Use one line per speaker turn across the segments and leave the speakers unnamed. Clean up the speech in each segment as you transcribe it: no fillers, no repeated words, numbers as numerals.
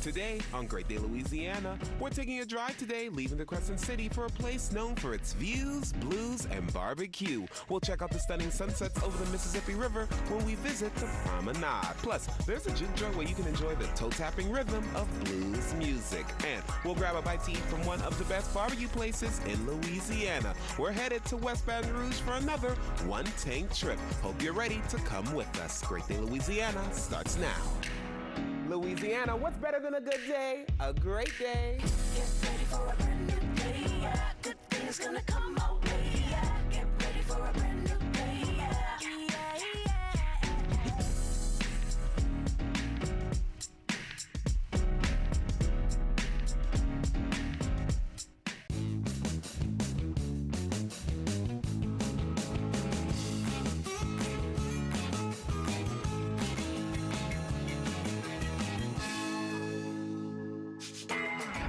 Today on Great Day Louisiana, we're taking a drive today, leaving the Crescent City for a place known for its views, blues, and barbecue. We'll check out the stunning sunsets over the Mississippi River when we visit the promenade. Plus, there's a juke joint where you can enjoy the toe-tapping rhythm of blues music. And we'll grab a bite to eat from one of the best barbecue places in Louisiana. We're headed to West Baton Rouge for another one-tank trip. Hope you're ready to come with us. Great Day Louisiana starts now. Louisiana, what's better than a good day? A great day.
Get ready for a brand new day. Yeah. Good things gonna come our way. Yeah. Get ready for a brand new day. Yeah. Yeah, yeah.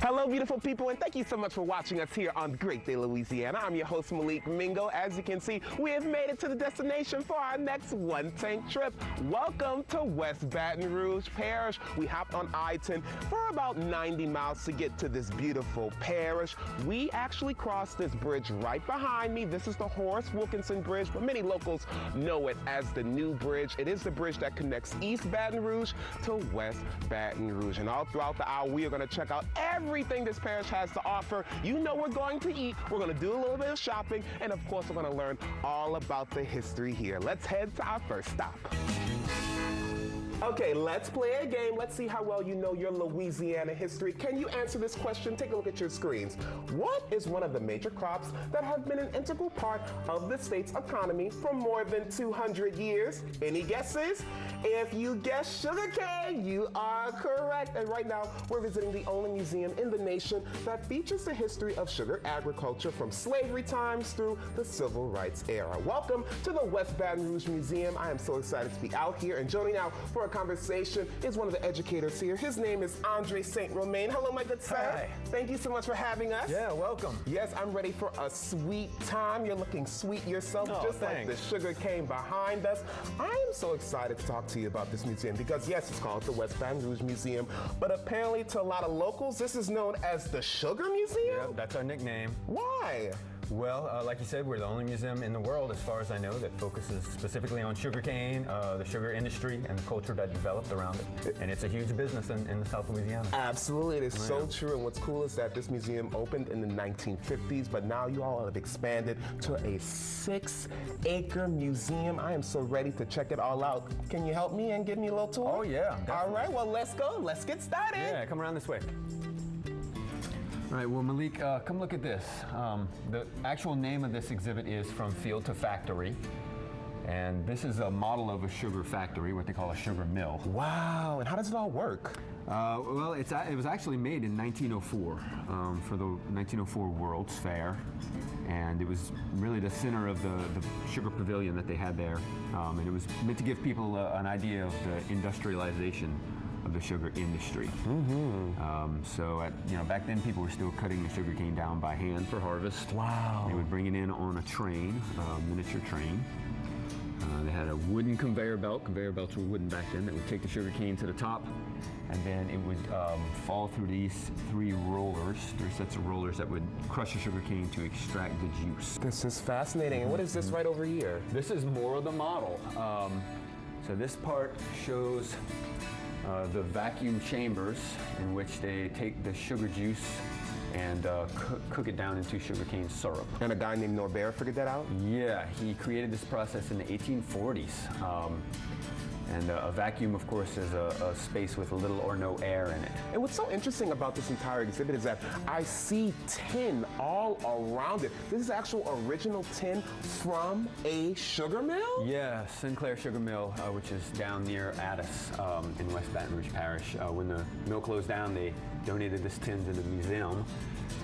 Hello, beautiful people, and thank you so much for watching us here on Great Day Louisiana. I'm your host, Malik Mingo. As you can see, we have made it to the destination for our next one-tank trip. Welcome to West Baton Rouge Parish. We hopped on I-10 for about 90 miles to get to this beautiful parish. We actually crossed this bridge right behind me. This is the Horace Wilkinson Bridge, but many locals know it as the New Bridge. It is the bridge that connects East Baton Rouge to West Baton Rouge. And all throughout the hour, we are going to check out everything this parish has to offer. You know we're going to eat, we're going to do a little bit of shopping, and of course we're going to learn all about the history here. Let's head to our first stop. Okay, let's play a game. Let's see how well you know your Louisiana history. Can you answer this question? Take a look at your screens. What is one of the major crops that have been an integral part of the state's economy for more than 200 years? Any guesses? If you guess sugarcane, you are correct. And right now, we're visiting the only museum in the nation that features the history of sugar agriculture from slavery times through the civil rights era. Welcome to the West Baton Rouge Museum. I am so excited to be out here, and joining now for a conversation is one of the educators here. His name is Andre St. Romain. Hello, my good sir.
Hi.
Thank you so much for having us.
Yeah, welcome.
Yes, I'm ready for a sweet time. You're looking sweet yourself, just
thanks.
like the sugar cane behind us. I am so excited to talk to you about this museum because, yes, it's called the West Baton Rouge Museum, but apparently to a lot of locals, this is known as the Sugar Museum?
Yep, that's our nickname.
Why?
Well, like you said, we're the only museum in the world, as far as I know, that focuses specifically on sugarcane, the sugar industry, and the culture that developed around it. And it's a huge business in the South Louisiana.
Absolutely, it is so true. And what's cool is that this museum opened in the 1950s, but now you all have expanded to a 6-acre museum. I am so ready to check it all out. Can you help me and give me a little tour?
Oh, yeah. Definitely.
All right, well, let's go. Let's get started.
Yeah, come around this way. All right, well, Malik, come look at this. The actual name of this exhibit is From Field to Factory. And this is a model of a sugar factory, what they call a sugar mill.
Wow, and how does it all work?
Well, it was actually made in 1904 for the 1904 World's Fair. And it was really the center of the sugar pavilion that they had there. And it was meant to give people an idea of the industrialization of the sugar industry. So back then people were still cutting the sugar cane down by hand for harvest.
Wow.
They would bring it in on a train, miniature train. They had a wooden conveyor belt. Conveyor belts were wooden back then that would take the sugar cane to the top, and then it would fall through these three sets of rollers that would crush the sugar cane to extract the juice.
This is fascinating. And what is this right over here?
This is more of the model. So this part shows the vacuum chambers in which they take the sugar juice and cook it down into sugarcane syrup.
And a guy named Norbert figured that out?
Yeah, he created this process in the 1840s. And a vacuum, of course, is a space with little or no air in it.
And what's so interesting about this entire exhibit is that I see tin all around it. This is actual original tin from a sugar mill?
Yeah, Sinclair Sugar Mill, which is down near Addis in West Baton Rouge Parish. When the mill closed down, they donated this tin to the museum,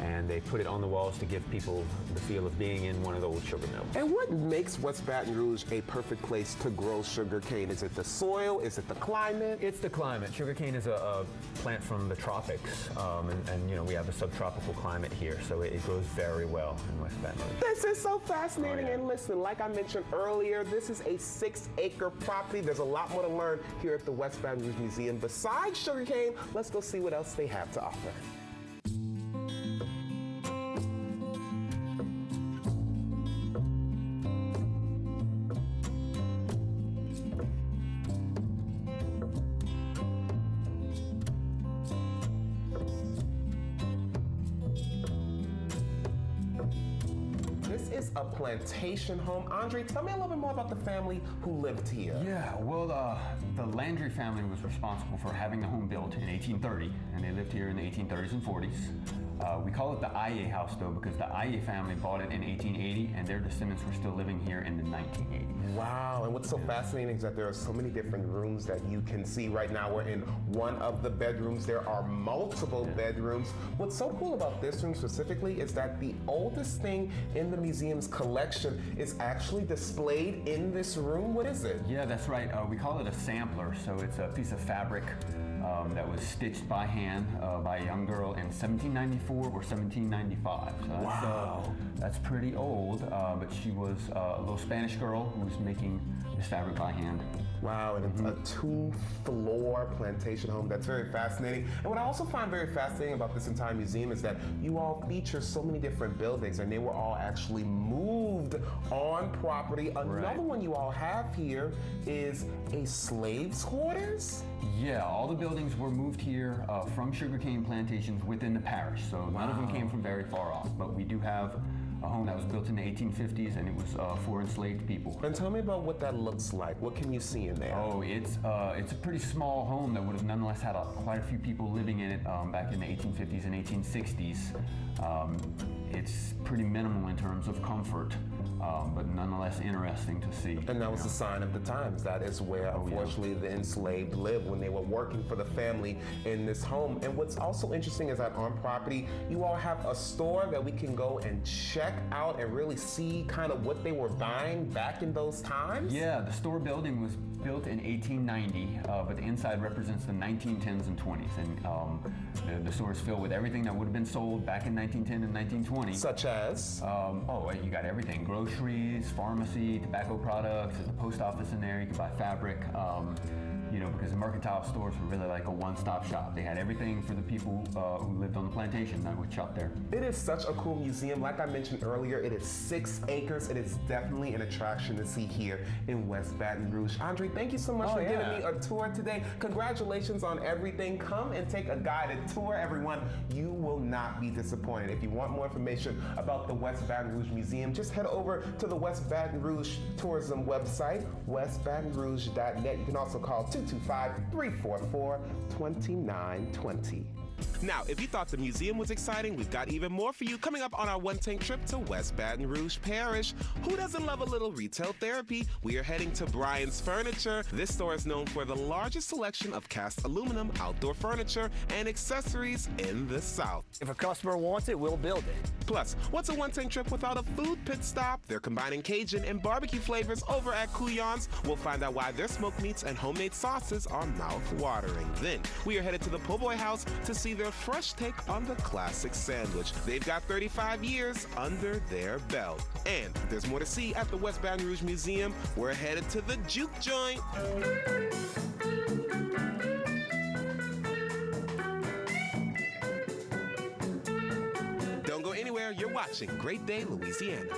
and they put it on the walls to give people the feel of being in one of the old sugar mills.
And what makes West Baton Rouge a perfect place to grow sugar cane? Is it the soil? Is it the climate?
It's the climate. Sugarcane is a plant from the tropics, and you know we have a subtropical climate here, so it grows very well in West Baton Rouge.
This is so fascinating.
Oh, yeah.
And listen, like I mentioned earlier, this is a 6-acre property. There's a lot more to learn here at the West Baton Rouge Museum. Besides sugarcane, let's go see what else they have to offer. This is a plantation home. Andre, tell me a little bit more about the family who lived here.
Yeah, well, the Landry family was responsible for having the home built in 1830, and they lived here in the 1830s and 40s. We call it the Aye house, though, because the Aye family bought it in 1880, and their descendants were still living here in the 1980s.
Wow, and what's so fascinating is that there are so many different rooms that you can see. Right now we're in one of the bedrooms. There are multiple bedrooms. What's so cool about this room specifically is that the oldest thing in the museum's collection is actually displayed in this room. What is it?
Yeah, that's right. We call it a sampler, so it's a piece of fabric that was stitched by hand by a young girl in 1794 or 1795. So that's,
Wow.
That's pretty old, but she was a little Spanish girl who was making this fabric by hand.
Wow, and it's a 2-floor plantation home. That's very fascinating. And what I also find very fascinating about this entire museum is that you all feature so many different buildings, and they were all actually moved on property. Another one you all have here is a slave's quarters?
Yeah, all the buildings were moved here from sugarcane plantations within the parish, so none of them came from very far off. But we do have a home that was built in the 1850s, and it was for enslaved people.
And tell me about what that looks like. What can you see in there?
Oh, it's a pretty small home that would have nonetheless had quite a few people living in it back in the 1850s and 1860s. It's pretty minimal in terms of comfort, but nonetheless interesting to see.
And that was a sign of the times. That is where, unfortunately, the enslaved lived when they were working for the family in this home. And what's also interesting is that on property, you all have a store that we can go and check out and really see kind of what they were buying back in those times.
Yeah, the store building was built in 1890, but the inside represents the 1910s and 20s. And the store is filled with everything that would have been sold back in 1910 and 1920.
Such as?
You got everything. Groceries, pharmacy, tobacco products. There's a post office in there. You can buy fabric. Because the mercantile stores were really like a one-stop shop. They had everything for the people who lived on the plantation that would shop there.
It is such a cool museum. Like I mentioned earlier, it is 6 acres. It is definitely an attraction to see here in West Baton Rouge. Andre, thank you so much for giving me a tour today. Congratulations on everything. Come and take a guided tour, everyone. You will not be disappointed. If you want more information about the West Baton Rouge Museum, just head over to the West Baton Rouge Tourism website, westbatonrouge.net. You can also call 225-344-2920. Now, if you thought the museum was exciting, we've got even more for you coming up on our one-tank trip to West Baton Rouge Parish. Who doesn't love a little retail therapy? We are heading to Brian's Furniture. This store is known for the largest selection of cast aluminum outdoor furniture and accessories in the South.
If a customer wants it, we'll build it.
Plus, what's a one-tank trip without a food pit stop? They're combining Cajun and barbecue flavors over at Couillon's. We'll find out why their smoked meats and homemade sauces are mouth-watering. Then, we are headed to the Po' Boy House to see their fresh take on the classic sandwich. They've got 35 years under their belt. And there's more to see at the West Baton Rouge Museum. We're headed to the Juke Joint. Don't go anywhere. You're watching Great Day Louisiana.